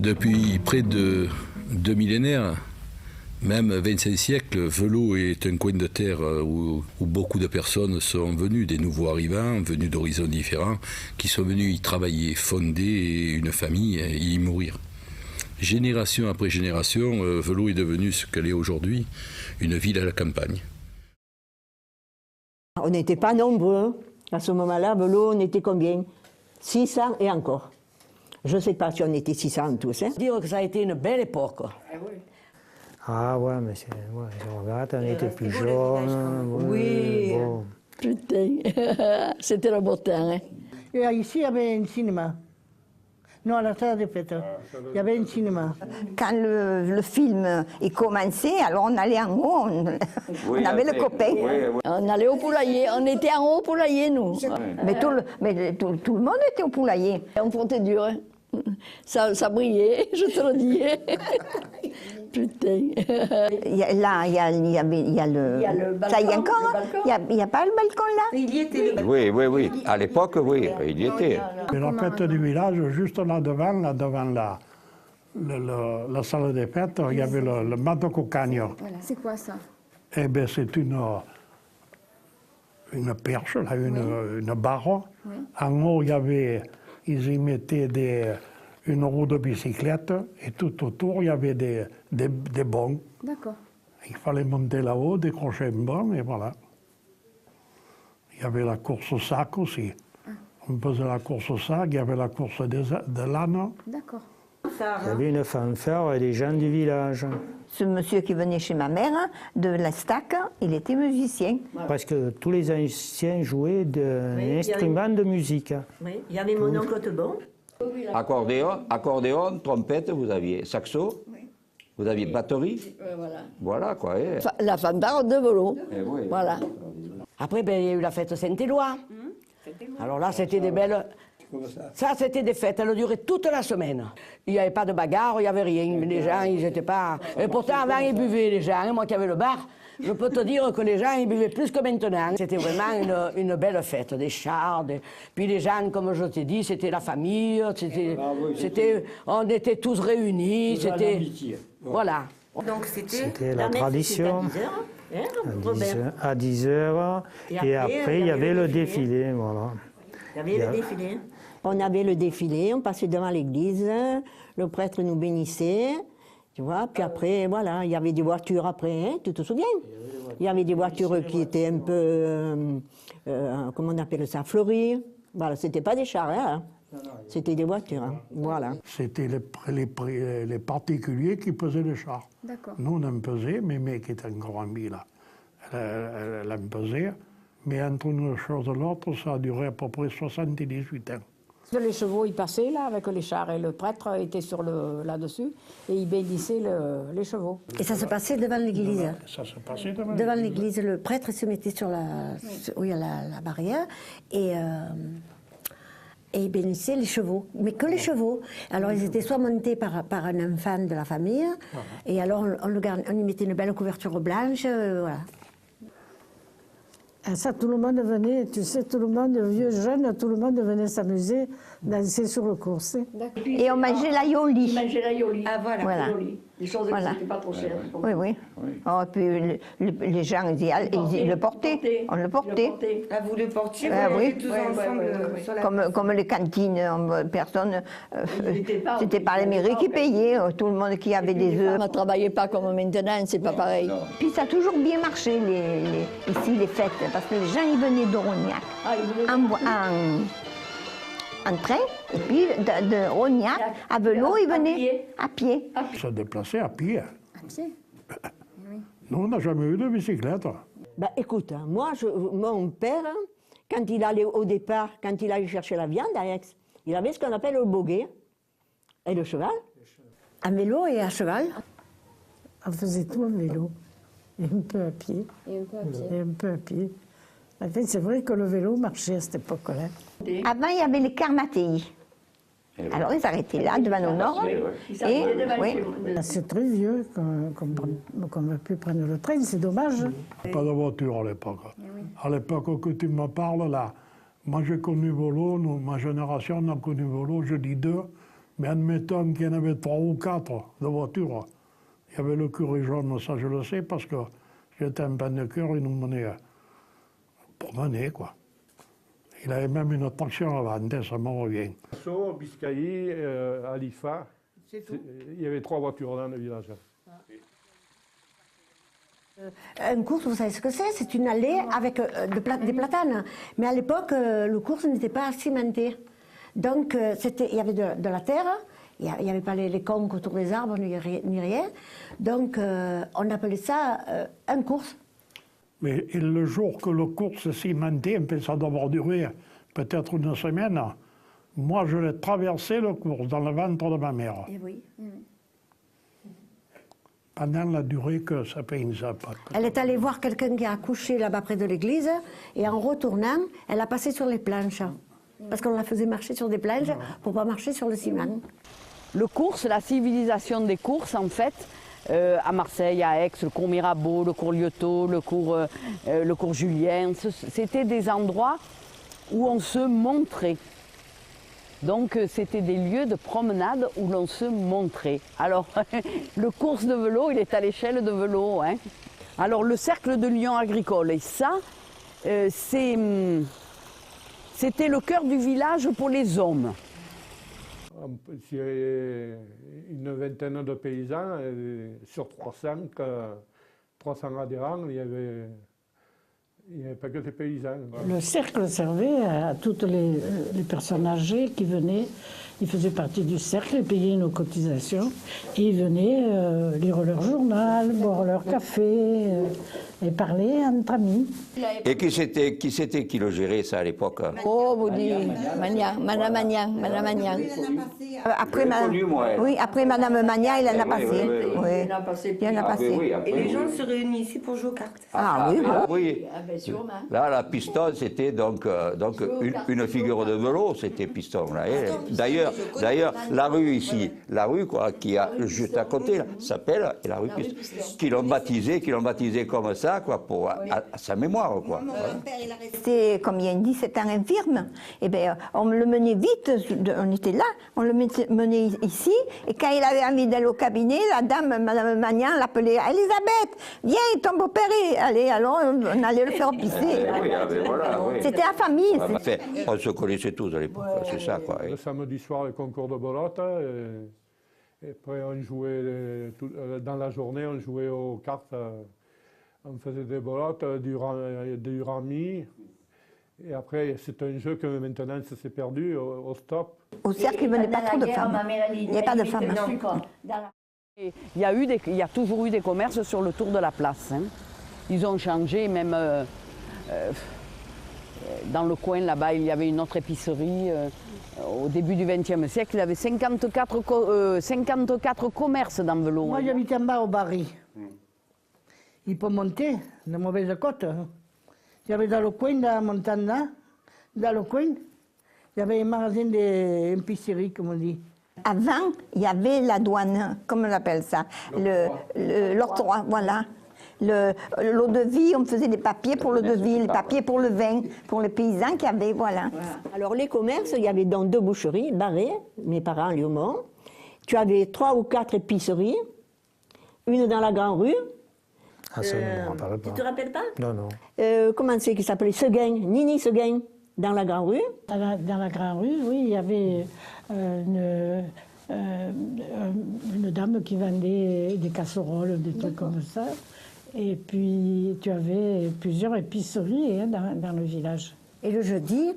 Depuis près de 2 millénaires, même 25 siècles, Velot est un coin de terre où beaucoup de personnes sont venues, des nouveaux arrivants, venus d'horizons différents, qui sont venus y travailler, fonder une famille et y mourir. Génération après génération, Velot est devenu ce qu'elle est aujourd'hui, une ville à la campagne. On n'était pas nombreux. À ce moment-là, Velot, on était combien? 600 et encore. Je ne sais pas si on était 600 tous. Dire que ça a été une belle époque. Ah oui. Ah ouais, mais je regrette, on était plus jeunes. Oui. Bon. Putain, c'était le beau temps. Hein. Et ici, il y avait un cinéma. Non, à la salle des fêtes, il y avait un cinéma. Quand le film est commencé, alors on allait en haut, on avait le copain. On allait au poulailler, on était en haut au poulailler, nous. Mais tout le monde était au poulailler. On frontait dur, hein. Ça brillait, je te le dis. Putain. Là, il y a le balcon. Ça y est encore? Il n'y a pas le balcon là? Il y était. Oui. À l'époque, oui, il y était. Et la fête du village, juste là devant la salle des fêtes, il y avait le Mato Cocagno. Voilà, c'est quoi ça? Eh bien, c'est une perche, là, une barre. Oui. En haut, ils y mettaient une roue de bicyclette et tout autour, il y avait des bons. D'accord. Il fallait monter là-haut, décrocher un bon et voilà. Il y avait la course au sac aussi. On faisait la course au sac, il y avait la course de l'âne. D'accord. Il y avait une fanfare et des gens du village. Ce monsieur qui venait chez ma mère, de l'Estac, il était musicien. Parce que tous les anciens jouaient d'un instrument de musique. Oui, il y avait mon oncle Tebon. Accordéon, trompette, vous aviez saxo, vous aviez batterie. Voilà quoi. La fanfare de Velot. Oui. Voilà. Après, ben, il y a eu la fête Saint-Éloi. Alors là, c'était des belles. Ça, c'était des fêtes, elles duraient toute la semaine. Il n'y avait pas de bagarre, il n'y avait rien. Les gens, ils n'étaient pas. Et pourtant, avant, ils buvaient, les gens. Et moi qui avais le bar, je peux te dire que les gens, ils buvaient plus que maintenant. C'était vraiment une belle fête, des chars. Puis les gens, comme je t'ai dit, c'était la famille, on était tous réunis. C'était. Voilà. Donc C'était la tradition. À 10 heures. Et après, il y avait le défilé. Voilà. Il y avait le défilé. On avait le défilé, on passait devant l'église, le prêtre nous bénissait, tu vois, puis après, voilà, il y avait des voitures après, hein, tu te souviens? Il y avait des voitures qui étaient un peu, comment on appelle ça, fleuries. Voilà, c'était pas des chars, hein, c'était des voitures, hein, voilà. C'était les particuliers qui pesaient les chars. D'accord. Nous, on en pesait, mais mec qui était encore ami là, elle en pesait. Mais entre une chose et l'autre, ça a duré à peu près 78 ans. Les chevaux, ils passaient là avec les chars et le prêtre était là-dessus et il bénissait les chevaux. Et ça se passait devant l'église. Ça se passait devant l'église. Le prêtre se mettait sur la barrière et il bénissait les chevaux, mais que les chevaux. Alors ils étaient soit montés par un enfant de la famille, et alors on y mettait une belle couverture blanche, voilà. Et ça, tout le monde venait, tu sais, tout le monde, vieux, jeune, tout le monde venait s'amuser, danser sur le courset. Et on mangeait l'aïoli. On mangeait l'aïoli. Ah voilà. Des choses qui n'étaient pas trop chères. Oui. Oh, puis les gens, ils le portaient. On le portait. Ah, vous le portiez, oui. tous ensemble. Comme les cantines, personne, c'était pas la mairie qui payait, tout le monde qui avait des œufs. On ne travaillait pas comme maintenant, c'est pas pareil. Puis ça a toujours bien marché, ici, les fêtes, parce que les gens, ils venaient d'Orognac en train, et puis de Rognac à Velot, ils venaient à pied. Ils se déplaçaient à pied. À pied? Oui. Nous, on n'a jamais eu de bicyclette. Ben, écoute, moi, mon père, quand il allait au départ, quand il allait chercher la viande à Aix, il avait ce qu'on appelle le boguet et le cheval. À vélo et à cheval. On faisait tout à vélo, et un peu à pied. Et un peu à pied. Et un peu à pied. En fait, c'est vrai que le vélo marchait à cette époque-là. Avant, il y avait les Carmatéis. Alors, ils s'arrêtaient là, devant nos nord. C'est très vieux qu'on ne peut plus prendre le train, c'est dommage. Pas de voiture à l'époque. À l'époque que tu me parles, là, moi j'ai connu Velot, ma génération a connu Velot, je dis deux, Mais admettons qu'il y en avait 3 ou 4 de voitures. Il y avait le curé jaune, ça je le sais, parce que j'étais un pan de cœur, il nous menait promener, quoi. Il avait même une traction avant, ça me revient. So, Biscaï, Alifa, il y avait 3 voitures dans le village. Une course, vous savez ce que c'est? C'est une allée avec des platanes. Mais à l'époque, le course n'était pas cimenté. Donc, il y avait de la terre, il n'y avait pas les conques autour des arbres, ni rien. Donc, on appelait ça une course. Mais le jour que le course s'est cimenté, ça doit avoir duré peut-être une semaine, moi je l'ai traversé le course dans le ventre de ma mère. Et oui. Pendant la durée que ça paye une zappe. Elle est allée voir quelqu'un qui a accouché là-bas près de l'église, et en retournant, elle a passé sur les planches. Parce qu'on la faisait marcher sur des planches pour ne pas marcher sur le ciment. Le course, la civilisation des courses, en fait, à Marseille, à Aix, le cours Mirabeau, le cours Liotto, le cours Julien, c'était des endroits où on se montrait. Donc c'était des lieux de promenade où l'on se montrait. Alors le course de vélo, il est à l'échelle de vélo. Hein. Alors le cercle de Lyon agricole, et ça, c'était le cœur du village pour les hommes. Il y avait une vingtaine de paysans, sur 300 adhérents, il n'y avait pas que des paysans. Le cercle servait à toutes les personnes âgées qui venaient. Ils faisaient partie du cercle, ils payaient nos cotisations. Et ils venaient lire leur journal, boire leur café et parler entre amis. Et qui c'était qui le gérait ça à l'époque? Oh, vous dites, Madame Magnan. Après, après Madame Magnan, il en a passé. Oui. Il en a passé. Et les gens se réunissent ici pour jouer aux cartes. Ah oui, oui. Là, la piston, c'était donc une figure de vélo, c'était piston. Là. D'ailleurs, la rue ici, la rue quoi, qui a juste à côté, s'appelle la rue Piston. Qui l'ont baptisé comme ça, quoi, à sa mémoire, quoi. Mon père, il a resté, comme il y a 17 ans, infirme. Et bien, on le menait vite, on était là, on le menait ici, et quand il avait envie d'aller au cabinet, la dame, Madame Magnan, l'appelait « Elisabeth, viens, ton beau-père est... » Allez, alors on allait le faire pisser. C'était la famille. On se connaissait tous à l'époque, c'est ça, quoi. Le samedi soir, le concours de belote, et après on jouait, dans la journée, on jouait aux cartes, on faisait des belotes, du rami, et après c'est un jeu que maintenant ça s'est perdu, au stop. Au cercle, il n'y avait pas trop de femmes. Il n'y avait pas de femmes. Il y a toujours eu des commerces sur le tour de la place. Hein. Ils ont changé, même dans le coin là-bas, il y avait une autre épicerie. Au début du XXe siècle, il y avait 54 commerces dans Velot. Moi, j'habitais en bas au Barry. Il peut monter, de mauvaise côte. Il y avait dans le coin, dans Montana, dans le coin, il y avait un magasin d'épicerie, comme on dit. Avant, il y avait la douane, comme on appelle ça, l'octroi, voilà. L'eau de vie, on faisait des papiers pour l'eau de vie, les papiers pour le vin, pour les paysans qui avaient, voilà. Alors les commerces, il y avait donc 2 boucheries, Barré, mes parents à Liaumont. Tu avais 3 ou 4 épiceries, une dans la Grande Rue. Ah, ça, je ne me rappelle pas. Tu te rappelles pas? Non, non. Comment c'est qui s'appelait Seguin, Nini Seguin, dans la Grande Rue. Dans la Grande Rue, oui, il y avait une dame qui vendait des casseroles, des trucs comme ça. Et puis, tu avais plusieurs épiceries hein, dans le village. Et le jeudi,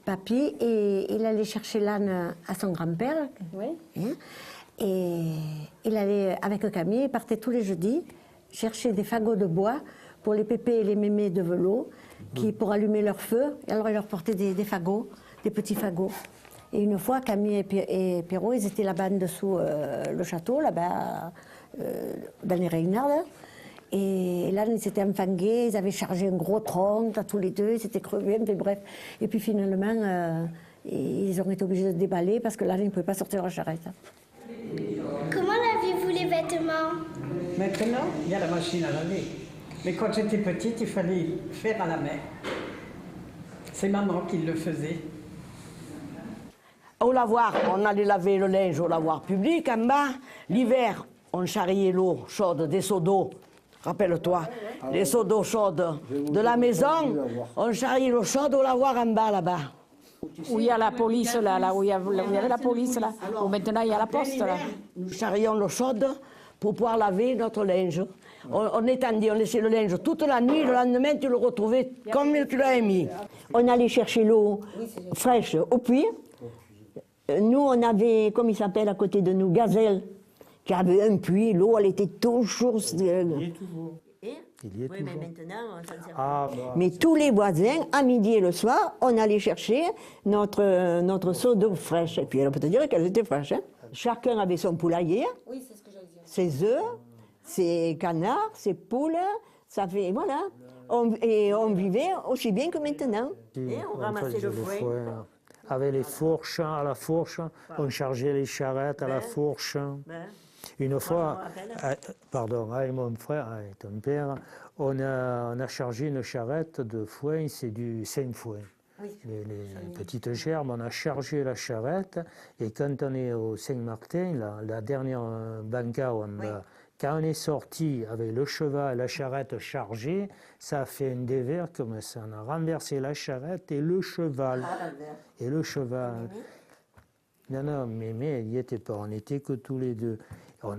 papy, il allait chercher l'âne à son grand-père. Oui. Hein, et il allait, avec Camille, il partait tous les jeudis chercher des fagots de bois pour les pépés et les mémés de Velot, pour allumer leur feu. Et alors, il leur portait des fagots, des petits fagots. Et une fois, Camille et Pierrot, ils étaient là-bas en dessous le château, là-bas, dans les Reynards. Et là, ils s'étaient enfangués, ils avaient chargé un gros tronc, tous les deux, ils s'étaient crevés, mais bref. Et puis finalement, ils ont été obligés de déballer parce que là, ils ne pouvaient pas sortir leur charrette. Comment lavez-vous les vêtements? Maintenant, il y a la machine à laver. Mais quand j'étais petite, il fallait faire à la main. C'est maman qui le faisait. Au lavoir, on allait laver le linge au lavoir public en bas. L'hiver, on charriait l'eau chaude des seaux d'eau. Rappelle-toi, les seaux d'eau chaudes de la maison, on charriait l'eau chaude au lavoir en bas, là-bas. Où il y a la police, là où il y avait la police, là, où maintenant il y a la poste, là. Nous charrions l'eau chaude pour pouvoir laver notre linge. On étendait, on laissait le linge toute la nuit, le lendemain tu le retrouvais comme tu l'avais mis. On allait chercher l'eau fraîche au puits. Nous, on avait, comme il s'appelle à côté de nous, Gazelle, qui avait un puits. L'eau, elle était toujours... Il y est toujours. Il y est toujours. Mais maintenant, on s'en sert Ah, Mais tous les voisins, à midi et le soir, on allait chercher notre seau d'eau fraîche. Et puis, elle peut te dire qu'elles étaient fraîches. Hein. Chacun avait son poulailler, ses œufs, ses canards, ses poules. Ça fait, voilà. Et on vivait aussi bien que maintenant. Et on ramassait le fouet. Avec les fourches, à la fourche, on chargeait les charrettes à la fourche. Une fois, pardon, avec mon frère, avec ton père, on a chargé une charrette de foin, c'est du Saint-Foin. Les petites gerbes, on a chargé la charrette, et quand on est au Saint-Martin, la dernière banca, quand on est sorti avec le cheval et la charrette chargée, ça a fait un dévers comme ça. On a renversé la charrette et le cheval. Et le cheval. Non, mais il n'y était pas, on n'était que tous les deux. On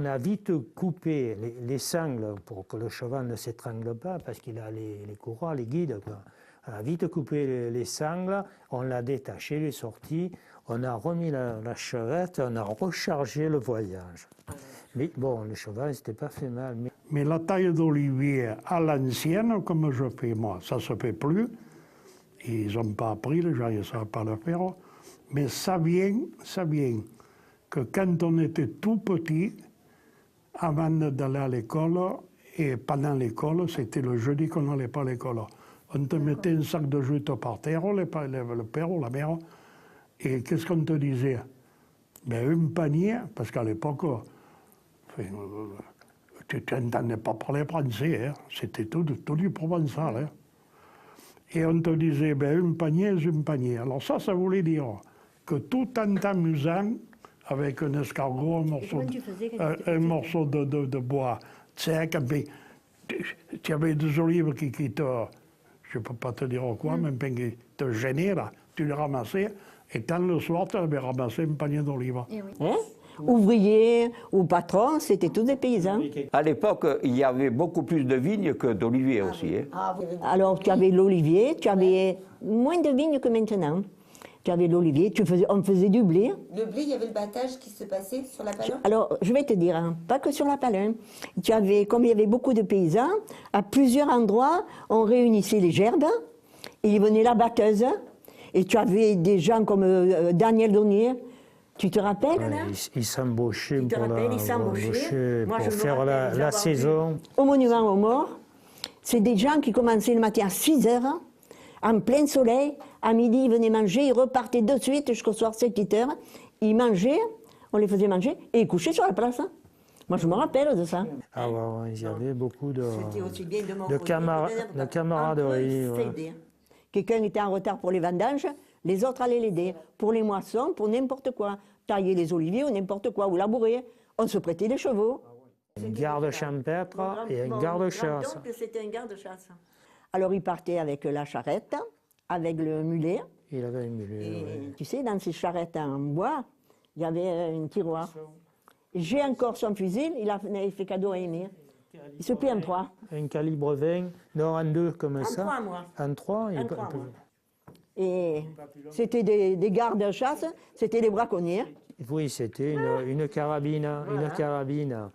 a vite coupé les sangles pour que le cheval ne s'étrangle pas, parce qu'il a les courroies, les guides, quoi. On a vite coupé les sangles, on l'a détaché, il est sorti, on a remis la charrette, on a rechargé le voyage. Mais bon, le cheval, c'était pas fait mal. Mais la taille d'olivier à l'ancienne, comme je fais moi, ça se fait plus. Ils n'ont pas appris, les gens, ils ne savent pas le faire. Mais ça vient que quand on était tout petit, avant d'aller à l'école, et pendant l'école, c'était le jeudi qu'on n'allait pas à l'école. On te mettait un sac de jute par terre, le père ou la mère, et qu'est-ce qu'on te disait? Ben, un panier, parce qu'à l'époque, tu n'entendais pas parler français, hein, c'était tout du provençal. Hein. Et on te disait, ben, un panier, c'est un panier. Alors ça voulait dire que tout en t'amusant, avec un escargot, un morceau de bois sec, tu avais des olives qui te, je ne peux pas te dire quoi, mais qui te gênaient, là. Tu les ramassais, et quand le soir, tu avais ramassé un panier d'olives. Hein? Ouvriers ou patrons, c'était tous des paysans. À l'époque, il y avait beaucoup plus de vignes que d'oliviers aussi. Hein. Alors, tu avais l'olivier, tu avais moins de vignes que maintenant. Tu avais l'olivier, on faisait du blé. Le blé, il y avait le battage qui se passait sur la palin? Alors, je vais te dire, hein, pas que sur la palin. Comme il y avait beaucoup de paysans, à plusieurs endroits, on réunissait les gerbes, et il venait la batteuse, et tu avais des gens comme Daniel Donnier. Tu te rappelles, là? Ils s'embauchaient pour pour faire la saison. Au monument aux morts, c'est des gens qui commençaient le matin à 6 heures, en plein soleil. À midi, ils venaient manger, ils repartaient de suite jusqu'au soir 7-8 heures. Ils mangeaient, on les faisait manger, et ils couchaient sur la place. Moi, je me rappelle de ça. Ah ouais, il y avait beaucoup de de camaraderie. Ouais. Quelqu'un était en retard pour les vendanges, les autres allaient l'aider. Pour les moissons, pour n'importe quoi. Tailler les oliviers ou n'importe quoi, ou labourer. On se prêtait les chevaux. Un garde champêtre et un garde-chasse. C'était un garde-chasse. Alors, il partait avec la charrette, avec le mulet. Il avait un mulet. Et, tu sais, dans ces charrettes en bois, il y avait un tiroir. J'ai encore son fusil, il avait fait cadeau à Émile. Il se plie en 3. Un calibre 20, non en 2 comme ça. En 3, moi. En 3, Et c'était des gardes-chasse, c'était des braconniers. Oui, c'était une carabine. Voilà. Une carabine.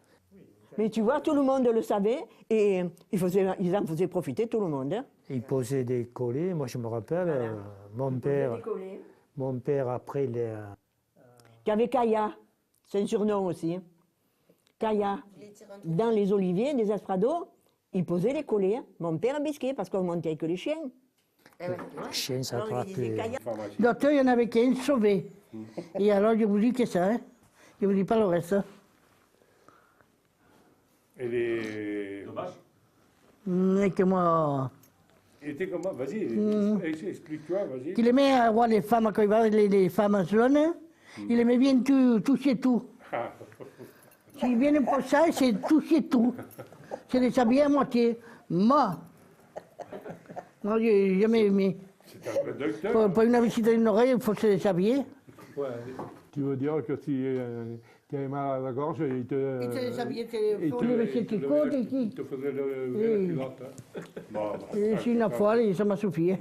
Mais tu vois, tout le monde le savait et ils en faisaient profiter tout le monde. Hein. Ils posaient des collets. Moi, je me rappelle, mon père, après, il est... Il y avait Kaya, c'est un surnom aussi. Kaya, dans les oliviers, des esprados, il posait les collets. Mon père bisquait parce qu'on montait avec les chiens. Les chiens s'attrapaient. Docteur, il y en avait qu'un sauvé. Et alors, je vous dis que ça, hein. Je ne vous dis pas le reste. Et les... Mais que moi... Il était comment? Vas-y, explique-toi, vas-y. Il aimait voir les femmes, quand il va les femmes jeunes, il aimait bien toucher tout. S'il vient pour ça, c'est toucher tout. C'est les habiller à moitié. Moi, j'ai jamais aimé. C'est un peu docteur. Pour une visite d'une oreille, il faut se déshabiller. Ouais. Tu veux dire que si tu as mal à la gorge, il te... Il te déshabillait, il te faisait le culotte. C'est une fois, ça m'a suffi.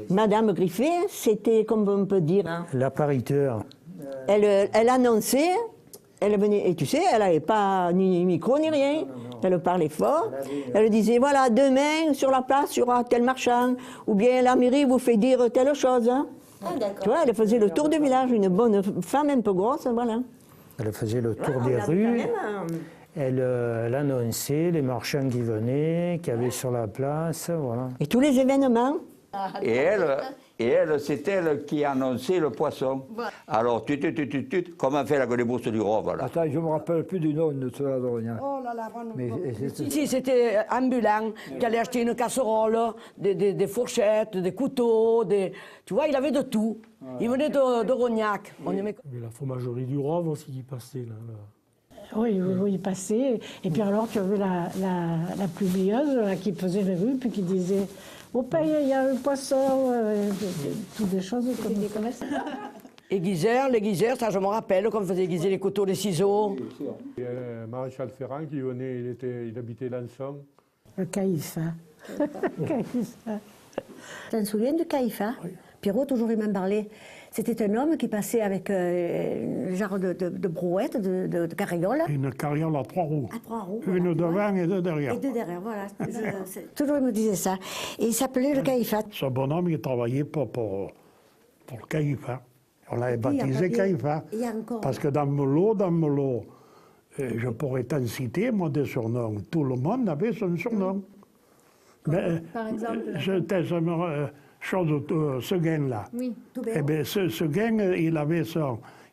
Madame Griffet, c'était, comme on peut dire... L'appariteur. Elle annonçait, elle venait, et tu sais, elle n'avait pas ni micro ni rien. Elle parlait fort. Elle disait, voilà, demain, sur la place, il y aura tel marchand. Ou bien la mairie vous fait dire telle chose. Hein. Ah, d'accord. Tu vois, elle faisait le tour du village, une bonne femme un peu grosse, voilà. Elle faisait le tour des rues. Elle annonçait les marchands qui venaient, qui avaient sur la place, voilà. Et tous les événements. Et elle, c'est elle qui annonçait le poisson. Alors, comment fait la Golebourse du Roi, voilà. Attends, je ne me rappelle plus du nom de cela, Dorian. Oh là là, si, c'était ambulant, qui allait acheter une casserole, des fourchettes, des couteaux, tu vois, il avait de tout. Il venait de Rognac. On aimait... La fromagerie du Roi aussi qui passait, là. Oui, il passait. Et puis alors, tu avais la plubieuse là, qui faisait les rues, puis qui disait « Au pays, il y a un poisson », toutes des choses comme ça. Et les guisères, ça je me rappelle, qu'on faisait aiguiser les couteaux, les ciseaux. Il y a un maréchal Ferrand qui venait, il habitait Lançon. Le caïfa. Tu te souviens du caïfa? Oui. Pierrot, toujours il m'en parlait. C'était un homme qui passait avec un genre de brouette, de carriole. Une carriole à 3 roues. À 3 roues. Une devant et 2 derrière. Et 2 derrière, voilà. Toujours il me disait ça. Et il s'appelait le caïfa. Ce bonhomme, il travaillait pour le caïfa. On l'avait baptisé caïfa. Parce que dans Melot, je pourrais t'en citer, moi, des surnoms. Tout le monde avait son surnom. Mais, par exemple Seguin-là. Oui, tout bien. Eh bien, Seguin,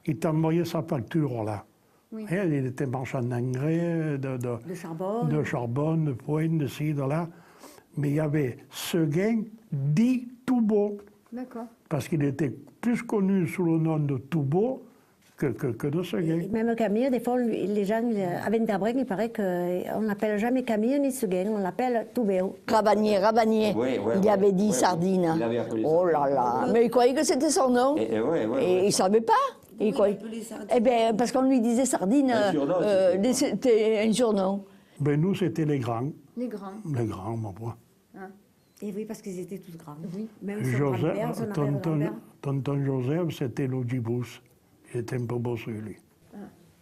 il t'envoyait sa facture, là. Oui. Et il était marchand d'engrais, de charbon, de pointe, de ci, de là. Mais il y avait Seguin dit Toubeau. D'accord. Parce qu'il était plus connu sous le nom de Toubeau que de Seguin. Même Camille, des fois, les gens, à Ventabren, il paraît qu'on n'appelle jamais Camille ni Seguin, on l'appelle Toubeau. Rabanier, il avait dit Sardine. Il avait appelé oh là là, mais il croyait que c'était son nom. Et il ne savait pas. Il croyait. Eh bien, parce qu'on lui disait Sardine, c'était un surnom. Ben nous, c'était les grands. Les grands. Les grands, mon point. Et oui, parce qu'ils étaient tous grands. Oui. Même tonton Joseph, c'était l'Ojibous. Il était un peu beau sur lui.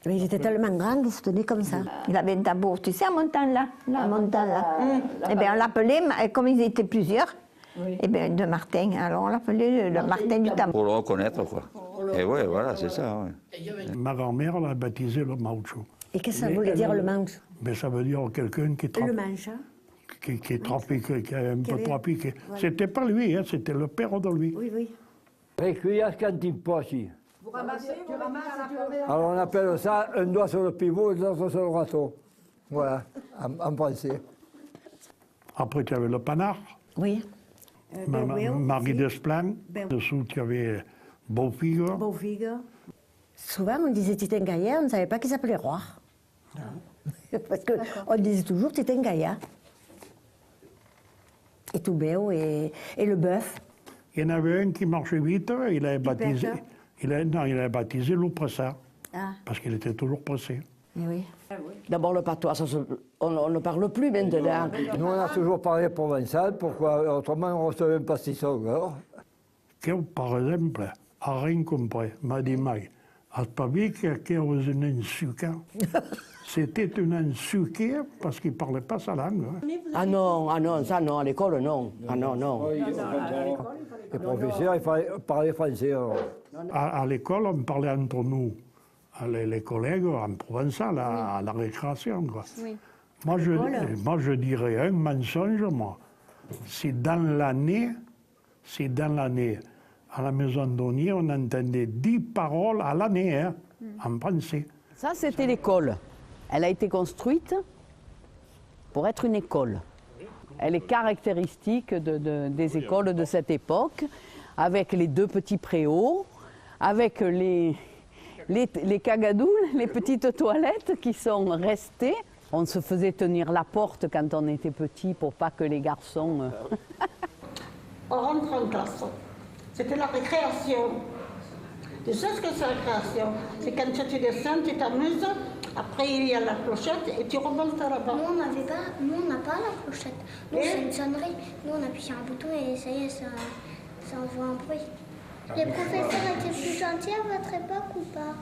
Mais il était tellement grand qu'il se tenait comme ça. Il avait un tambour, tu sais, à montagne là. Eh bien, on l'appelait, comme ils étaient plusieurs, eh bien, de Martin. Alors, on l'appelait le Martin du tambour. Pour le reconnaître, quoi. Et oui, voilà, c'est ça. Ouais. Ma grand-mère l'a baptisé le Maucho. Et qu'est-ce que ça voulait dire, le manche? Mais ça veut dire quelqu'un qui Le manche, qui est tropiqué, qui est un peu tropiqué. Voilà. C'était pas lui, hein, c'était le père de lui. Oui, oui. Recueillir quand il poissi. Alors on appelle ça un doigt sur le pivot et l'autre sur le râteau. Voilà, en français. Après, tu avais le panard. Oui. Marie Desplan. Dessous, tu avais Beaufigue. Souvent, on disait Titin Gaillard, on ne savait pas qu'il s'appelait Roi. Parce qu'on disait toujours Titin Gaillard. Et Toubéo et le bœuf. Il y en avait un qui marchait vite, il avait baptisé. Il avait baptisé Loup Pressard, parce qu'il était toujours pressé. Oui. D'abord le patois, on ne parle plus maintenant. Nous on a toujours parlé provençal, pourquoi autrement on ne recevait même pas 600 heures. Par exemple, à rien compris, m'a dit Mag, à pas vu qu'il y a un sucre. C'était un sucre parce qu'il ne parlait pas sa langue. Ah non, ça non, à l'école non. Ah non. Les professeurs, il parlait français. À l'école, on parlait entre nous, les collègues, en provençal, à la récréation. Quoi. Oui. Moi, je dirais un mensonge, moi. Si dans l'année, à la Maison Donnier, on entendait 10 paroles à l'année, hein, en français. Ça, c'était l'école. Elle a été construite pour être une école. Elle est caractéristique des écoles de cette époque, avec les deux petits préaux, avec les cagadoules, les petites toilettes qui sont restées. On se faisait tenir la porte quand on était petit pour pas que les garçons... On rentre en classe. C'était la récréation. Tu sais ce que c'est la récréation? C'est quand tu descends, tu t'amuses, après il y a la clochette et tu remontes là-bas. Nous on n'a pas la clochette. Nous c'est une sonnerie. Nous on appuie sur un bouton et ça y est, ça envoie un bruit. Les professeurs étaient plus gentils à votre époque ou pas?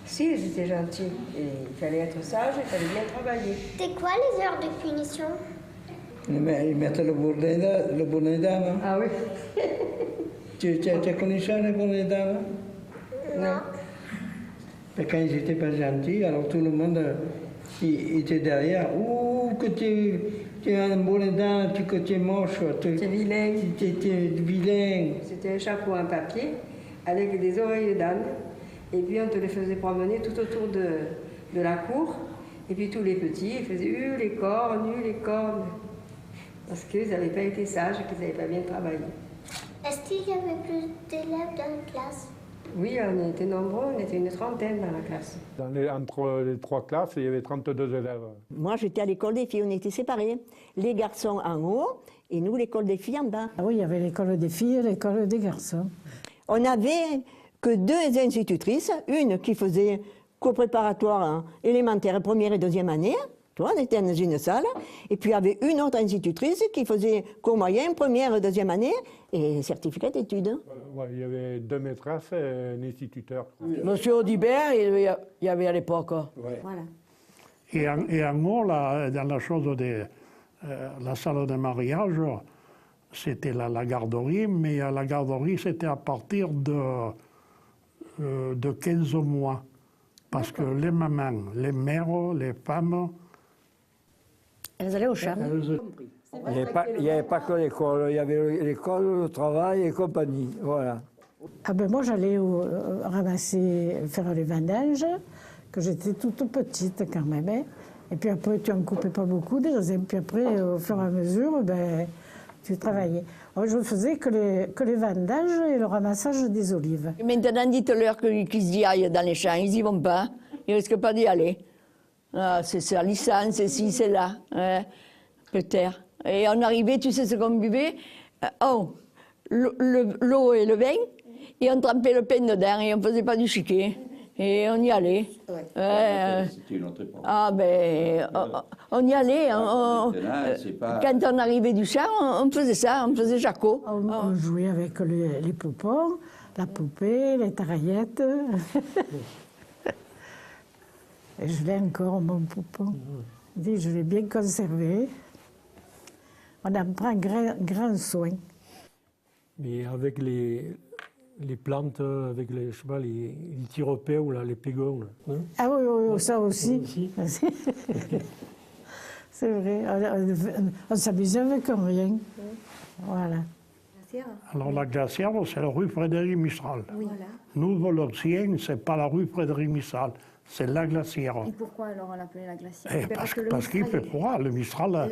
Si, ils étaient gentils. Et il fallait être sage, il fallait bien travailler. C'était quoi les heures de punition? Ils mettent le bonnet d'âme. Ah oui. Tu connais ça, le bonnet d'âme? Non. Mais quand ils n'étaient pas gentils, alors tout le monde il était derrière. Ouh, que tu as un bonnet d'âme, que tu es moche. Tu es vilain. Tu es vilain. C'était un chapeau en papier avec des oreilles d'âne. Et puis on te les faisait promener tout autour de la cour. Et puis tous les petits, ils faisaient les cornes, les cornes. Parce qu'ils n'avaient pas été sages, qu'ils n'avaient pas bien travaillé. Est-ce qu'il y avait plus d'élèves dans la classe? Oui, on était nombreux, on était une trentaine dans la classe. Entre les trois classes, il y avait 32 élèves. Moi, j'étais à l'école des filles, on était séparés. Les garçons en haut et nous, l'école des filles en bas. Ah oui, il y avait l'école des filles et l'école des garçons. On n'avait que deux institutrices, une qui faisait cours-préparatoire hein, élémentaire, première et deuxième année. Toi, on était dans une salle. Et puis, il y avait une autre institutrice qui faisait cours moyen, première et deuxième année, et certificat d'études. Ouais, il y avait deux maîtresses et un instituteur. Monsieur Audibert, il y avait à l'époque. Ouais. Voilà. Et en haut, là, dans la chose de la salle de mariage, c'était la garderie, mais la garderie, c'était à partir de 15 mois. Parce que les mamans, les mères, les femmes... Elles allaient au champ. Il n'y avait pas que l'école, il y avait l'école, le travail et compagnie, voilà. Ah ben moi j'allais ramasser, faire les vendanges, que j'étais toute petite quand même. Hein. Et puis après tu en coupais pas beaucoup des raisins, puis après au fur et à mesure, ben, tu travaillais. Alors, je faisais que les vendanges et le ramassage des olives. Maintenant dites-leur qu'ils y aillent dans les champs, ils y vont pas, ils risquent pas d'y aller. Ah, c'est la licence, c'est ci, c'est là, hein, peut-être. Et on arrivait, tu sais ce qu'on buvait? L'eau et le vin, et on trempait le pain dedans, et on faisait pas du chiquet. Et on y allait. Ouais. C'était une autre époque. Ah ben, on y allait. Quand on arrivait du champ, on faisait ça, on faisait Jaco. On jouait avec les poupons, la poupée, les taraillettes. Et je l'ai encore, mon poupon. Je l'ai bien conservé. On en prend grand soin. Mais avec les plantes, avec les, je sais pas, les tiropéos, là, les pégons. Là, hein? Ah oui, ça aussi. C'est vrai, on s'amusait avec rien. Voilà. Alors la glacière, c'est la rue Frédéric Mistral. Oui. Voilà. Nous, Volotiens, c'est pas la rue Frédéric Mistral, c'est la glacière. Et pourquoi alors on l'appelait la glacière? Parce qu'il fait froid, le Mistral,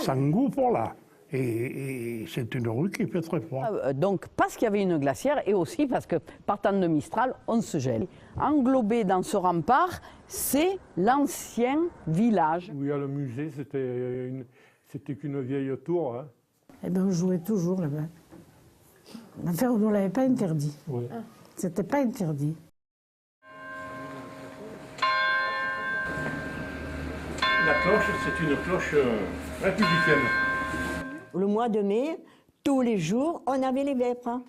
ça engouffre là. Et c'est une rue qui fait très froid. Donc parce qu'il y avait une glacière et aussi parce que partant de Mistral, on se gèle. Englobé dans ce rempart, c'est l'ancien village. Où il y a le musée, c'était qu'une vieille tour. Hein. Eh bien, on jouait toujours là-bas. Enfin, on ne l'avait pas interdit. Ouais. C'était pas interdit. La cloche, c'est une cloche républicaine. Le mois de mai, tous les jours, on avait les vêpres.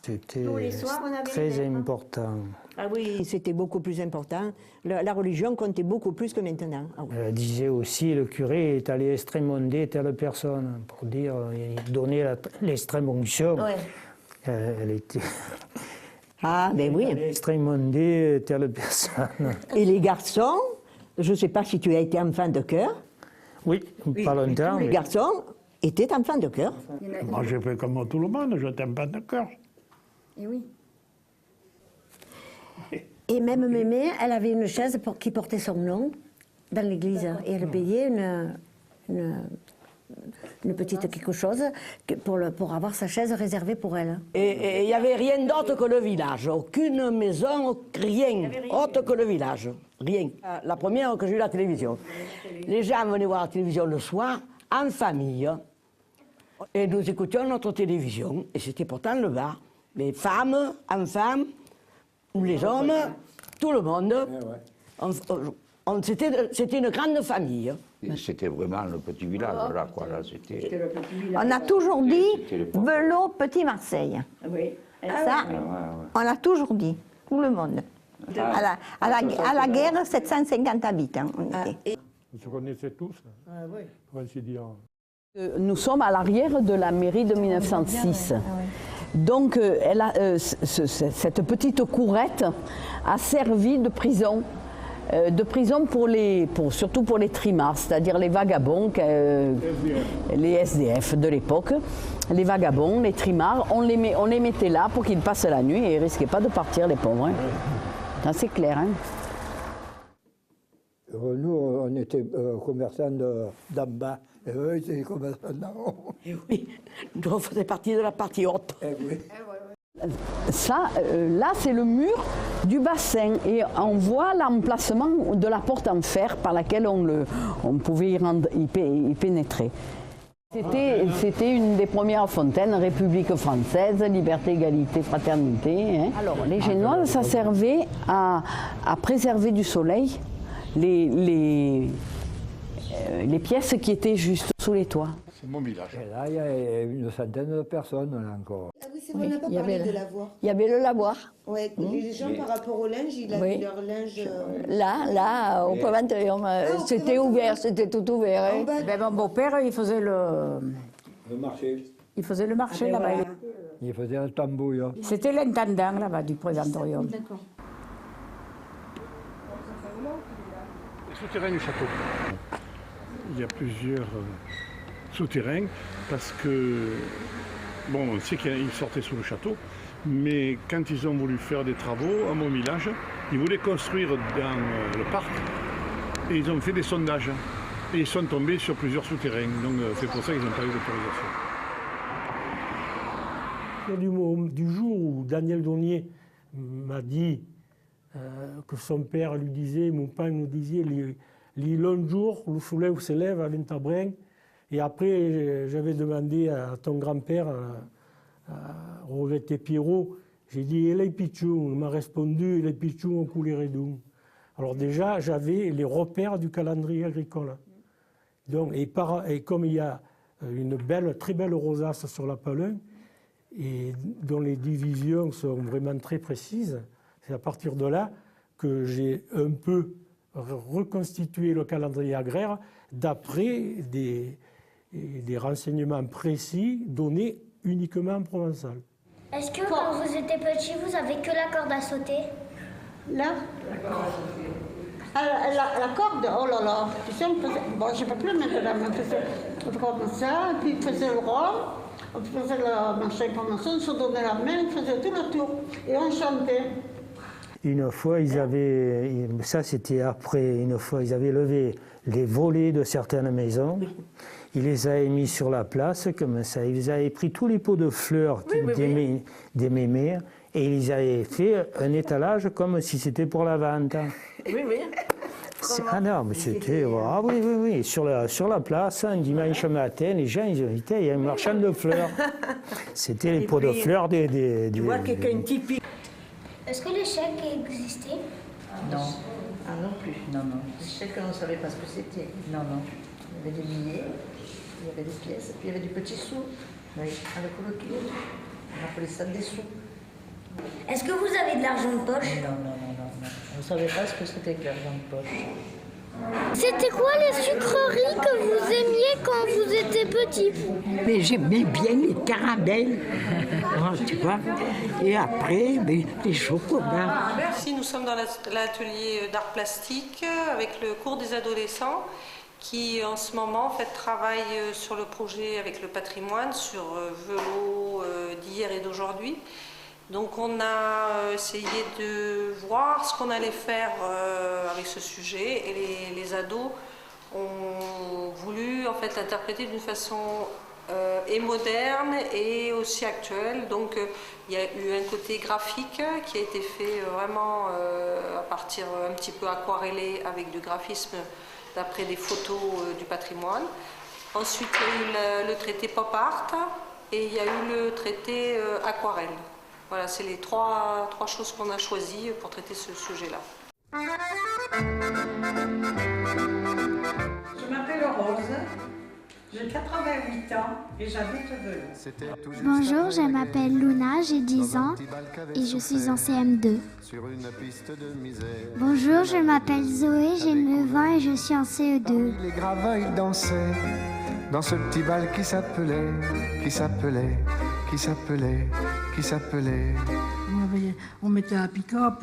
C'était Tous les soirs, on avait très les vêpres. important. Ah oui, c'était beaucoup plus important. La religion comptait beaucoup plus que maintenant. Ah oui. Elle disait aussi, le curé est allé extrémonder telle personne, pour dire, il donnait l'extrême onction. Ouais. Elle était... Ah, ben oui. Extrémonder telle personne. Et les garçons, je ne sais pas si tu as été enfant de cœur. Oui, pas longtemps. Tous les garçons étaient enfants de cœur. Moi, j'ai fait comme tout le monde, j'étais enfant de cœur. Et oui. Et même Mémé, elle avait une chaise qui portait son nom dans l'église. Et elle payait une petite quelque chose pour avoir sa chaise réservée pour elle. Et il n'y avait rien d'autre que le village, aucune maison, rien autre que le village, rien. La première que j'ai eu la télévision. Les gens venaient voir la télévision le soir, en famille, et nous écoutions notre télévision, et c'était pourtant le bar. Les femmes, enfants, les hommes, tout le monde. C'était une grande famille. C'était vraiment le petit village, là, quoi. Là, on a toujours dit Velot Petit Marseille. Oui. Ça, on l'a toujours dit, tout le monde. À la guerre, 750 habitants. Vous se connaissez tous, pour ainsi dire. Nous sommes à l'arrière de la mairie de 1906. Donc cette petite courette a servi de prison. Surtout pour les trimards, c'est-à-dire les vagabonds, les SDF de l'époque. Les vagabonds, les trimards, on les mettait là pour qu'ils passent la nuit et ils ne risquaient pas de partir, les pauvres. Hein. C'est clair. Hein. Nous, on était commerçants d'en bas, et eux, ils étaient commerçants d'en haut. Et oui, nous, on faisait partie de la partie haute. Oui. Ça, là, c'est le mur du bassin et on voit l'emplacement de la porte en fer par laquelle on pouvait y pénétrer. C'était une des premières fontaines, République française, liberté, égalité, fraternité. Hein. Alors, les Génoises, ça servait à préserver du soleil les pièces qui étaient juste sous les toits. C'est mon village. Et là, il y a une centaine de personnes, là, encore. Ah oui, c'est vrai, on n'a pas parlé de lavoir. Il y avait le lavoir. Ouais, les gens, par rapport au linge, ils avaient leur linge... Là, au Proventrium, c'était ouvert, c'était tout ouvert. Hein. Ben, mon beau-père, il faisait le marché. Il faisait le marché là-bas. Il faisait un tambouille. C'était l'intendant là-bas du Proventrium. D'accord. Le souterrain du château. Il y a plusieurs souterrains parce que, bon, on sait qu'ils sortaient sous le château, mais quand ils ont voulu faire des travaux à mon village, ils voulaient construire dans le parc et ils ont fait des sondages. Et ils sont tombés sur plusieurs souterrains, donc c'est pour ça qu'ils n'ont pas eu d'autorisation. Du jour où Daniel Dornier m'a dit que son père lui disait, mon père nous disait, les longs jours, le soleil se lève à l'Intabrin. Et après, j'avais demandé à ton grand-père, regretté Pierrot, j'ai dit, et les pichous, il m'a répondu, et les pichous ont coulé redou. Alors déjà, j'avais les repères du calendrier agricole. Donc, et comme il y a une très belle rosace sur la Palin, et dont les divisions sont vraiment très précises, c'est à partir de là que j'ai un peu reconstitué le calendrier agraire d'après des renseignements précis donnés uniquement en provençal. Est-ce que quand vous étiez petit, vous avez que la corde à sauter? Là, la corde, oh là là, tu sais, on faisait, bon, je ne peux plus maintenant, mais on faisait comme ça, et puis on faisait le rôle, on faisait la machin comme ça, on se donnait la main, on faisait tout le tour, et on chantait. Une fois, ça c'était après, une fois, ils avaient levé les volets de certaines maisons. Ils les avaient mis sur la place, comme ça. Ils avaient pris tous les pots de fleurs des mémères et ils avaient fait un étalage comme si c'était pour la vente. Oui, oui. Ah non, mais c'était... Ah oui. Sur la place, un dimanche matin, les gens, ils invitaient, il y a un marchand de fleurs. C'était les pots de fleurs des... Tu vois, quelqu'un typique. Est-ce que les chèques existaient? Non. Ah non plus. Non. Les chèques, on ne savait pas ce que c'était. Non. Il y avait des billets, il y avait des pièces, puis il y avait des petits sous. Oui, avec le clou. On appelait ça des sous. Est-ce que vous avez de l'argent de poche? Non. On ne savait pas ce que c'était que l'argent de poche. C'était quoi les sucreries que vous aimiez quand vous étiez petit? Mais j'aimais bien les caramels, tu vois. Et après, les chocolats. Ici, nous sommes dans l'atelier d'art plastique avec le cours des adolescents qui, en ce moment, en fait, travaille sur le projet avec le patrimoine, sur Velot d'hier et d'aujourd'hui. Donc on a essayé de voir ce qu'on allait faire avec ce sujet et les ados ont voulu en fait l'interpréter d'une façon et moderne et aussi actuelle. Donc il y a eu un côté graphique qui a été fait vraiment à partir un petit peu aquarellé avec du graphisme d'après des photos du patrimoine. Ensuite il y a eu le traité pop art et il y a eu le traité aquarelle. Voilà, c'est les trois choses qu'on a choisies pour traiter ce sujet-là. Je m'appelle Rose, j'ai 88 ans et j'habite Velot. Bonjour, je m'appelle Luna, j'ai 10 ans et je suis en CM2. Bonjour, je m'appelle Zoé, j'ai 9 ans et je suis en CE2. Les gravats, ils dansaient dans ce petit bal qui s'appelait. On mettait un pick-up,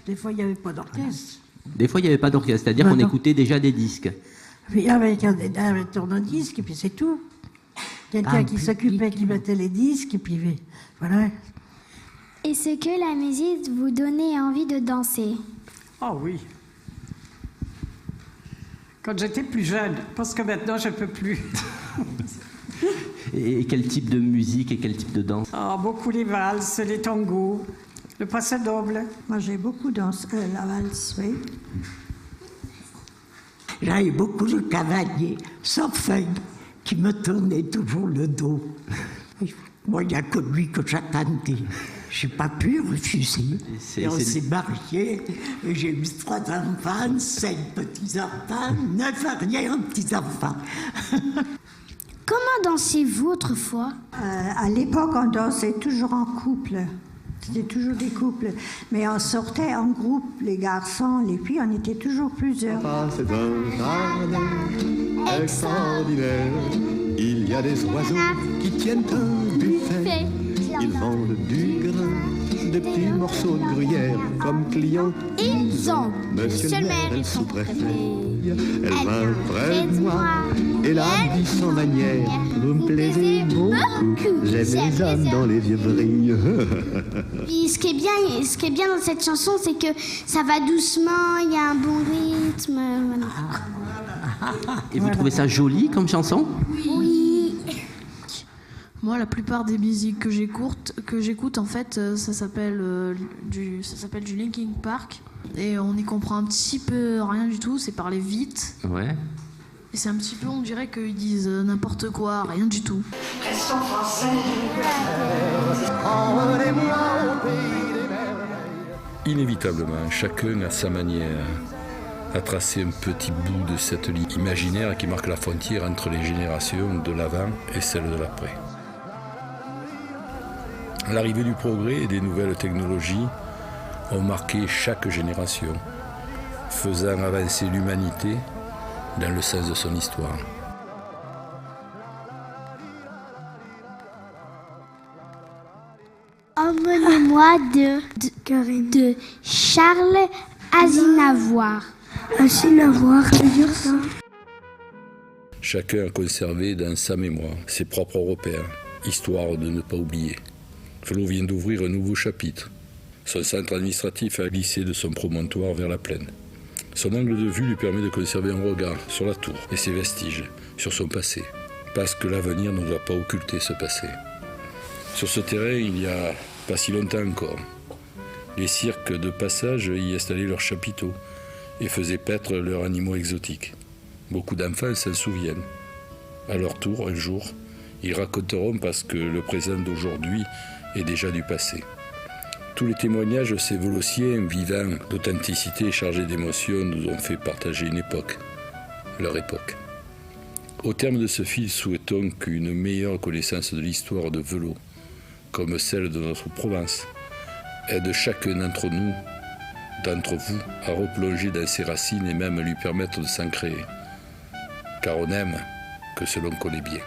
des fois il n'y avait pas d'orchestre. Des fois, il n'y avait pas d'orchestre, c'est-à-dire qu'on écoutait déjà des disques. Puis avec un tourne-disque, et puis c'est tout. Quelqu'un qui s'occupait, qui mettait les disques, et puis voilà. Est-ce que la musique vous donnait envie de danser? Ah oui. Quand j'étais plus jeune, parce que maintenant je ne peux plus. Et quel type de musique et quel type de danse? Beaucoup les valses, les tangos, le passe doble. Moi j'ai beaucoup dansé la valse, oui. J'avais beaucoup de cavaliers sans feuilles qui me tournaient toujours le dos. Moi, il n'y a que lui que j'attendais. Je n'ai pas pu refuser. Et on s'est mariés. Et j'ai eu 3 enfants, 5 petits-enfants, 9 arrière-petits-enfants. Comment dansez-vous autrefois? À l'époque, on dansait toujours en couple. C'était toujours des couples. Mais on sortait en groupe, les garçons, les filles, on était toujours plusieurs. C'est un jardin extraordinaire. Il y a des oiseaux qui tiennent un buffet. Ils vendent du grain, des petits morceaux de gruyère. Comme clients, ils ont Monsieur le maire et le sous-préfet. Elle vint près de moi et la dit sans manière. Vous me plaisez beaucoup, j'ai mes âmes dans les yeux brillent. Puis ce qui est bien dans cette chanson, c'est que ça va doucement, il y a un bon rythme. Voilà. Et vous trouvez ça joli comme chanson? Oui. Moi, la plupart des musiques que j'écoute, en fait, ça s'appelle du Linkin Park. Et on y comprend un petit peu rien du tout, c'est parler vite. Ouais. Et c'est un petit peu, on dirait qu'ils disent n'importe quoi, rien du tout. Restons français. Inévitablement, chacun à sa manière a tracé un petit bout de cette ligne imaginaire qui marque la frontière entre les générations de l'avant et celles de l'après. L'arrivée du progrès et des nouvelles technologies ont marqué chaque génération, faisant avancer l'humanité dans le sens de son histoire. Emmenez-moi de Charles Aznavour. Aznavour, ça veut dire ça. Chacun a conservé dans sa mémoire ses propres repères, histoire de ne pas oublier. Velot vient d'ouvrir un nouveau chapitre. Son centre administratif a glissé de son promontoire vers la plaine. Son angle de vue lui permet de conserver un regard sur la tour et ses vestiges, sur son passé, parce que l'avenir ne doit pas occulter ce passé. Sur ce terrain, il y a pas si longtemps encore, les cirques de passage y installaient leurs chapiteaux et faisaient paître leurs animaux exotiques. Beaucoup d'enfants s'en souviennent. À leur tour, un jour, ils raconteront parce que le présent d'aujourd'hui est déjà du passé. Tous les témoignages de ces Velociens vivants d'authenticité et chargés d'émotions nous ont fait partager une époque, leur époque. Au terme de ce fil, souhaitons qu'une meilleure connaissance de l'histoire de Velot, comme celle de notre Provence, aide chacun d'entre nous, d'entre vous, à replonger dans ses racines et même lui permettre de s'en créer. Car on n'aime que ce l'on connaît bien.